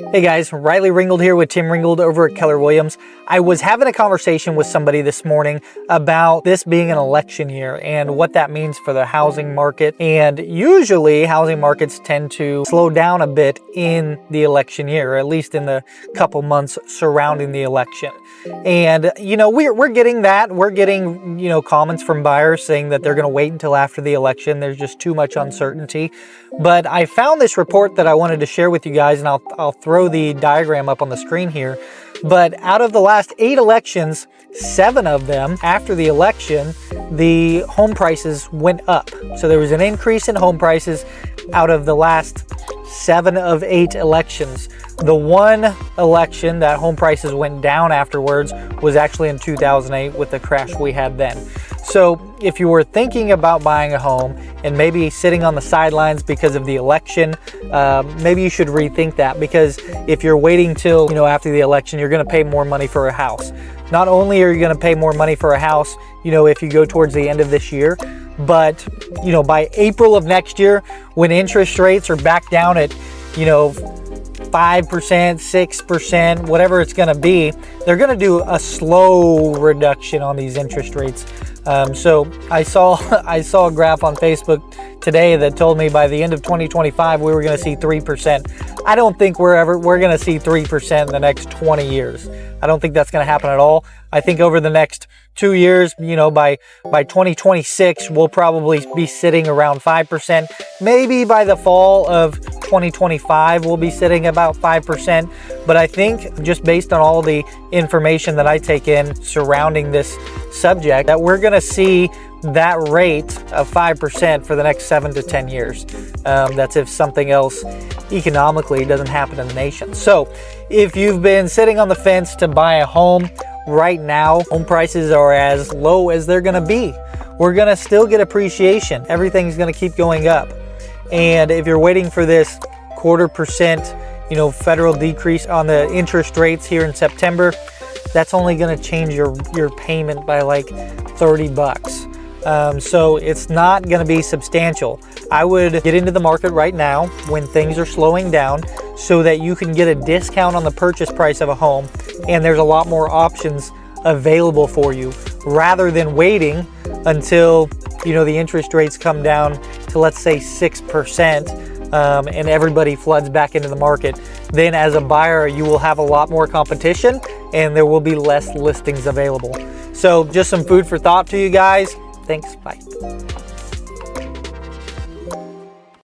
Hey guys, Riley Ringgold here with Tim Ringgold over at Keller Williams. I was having a conversation with somebody this morning about this being an election year and what that means for the housing market. And usually housing markets tend to slow down a bit in the election year, or at least in the couple months surrounding the election. And we're getting that. We're getting comments from buyers saying that they're going to wait until after the election. There's just too much uncertainty. But I found this report that I wanted to share with you guys, and I'll throw the diagram up on the screen here. But out of the last 8 elections, 7 of them, after the election, the home prices went up. So there was an increase in home prices out of the last 7 of 8 elections. The one election that home prices went down afterwards was actually in 2008 with the crash we had then. So if you were thinking about buying a home and maybe sitting on the sidelines because of the election, maybe you should rethink that, because if you're waiting till after the election, you're going to pay more money for a house. Not only are you going to pay more money for a house, if you go towards the end of this year, but by April of next year, when interest rates are back down at 5%, 6%, whatever it's going to be, they're going to do a slow reduction on these interest rates. So I saw a graph on Facebook today that told me by the end of 2025 we were going to see 3%. I don't think we're going to see 3% in the next 20 years. I don't think that's going to happen at all. I think over the next 2 years, by 2026, we'll probably be sitting around 5%. Maybe by the fall of 2025, we'll be sitting about 5%. But I think just based on all the information that I take in surrounding this subject, that we're going to see that rate of 5% for the next 7 to 10 years. That's if something else economically doesn't happen in the nation. So if you've been sitting on the fence to buy a home, right now home prices are as low as they're going to be. We're going to still get appreciation. Everything's going to keep going up. And if you're waiting for this 0.25%, federal decrease on the interest rates here in September, that's only going to change your payment by like $30. So it's not going to be substantial. I would get into the market right now when things are slowing down so that you can get a discount on the purchase price of a home, and there's a lot more options available for you rather than waiting until the interest rates come down to, let's say, 6%, and everybody floods back into the market. Then as a buyer, you will have a lot more competition and there will be less listings available. So just some food for thought to you guys. Thanks. Bye.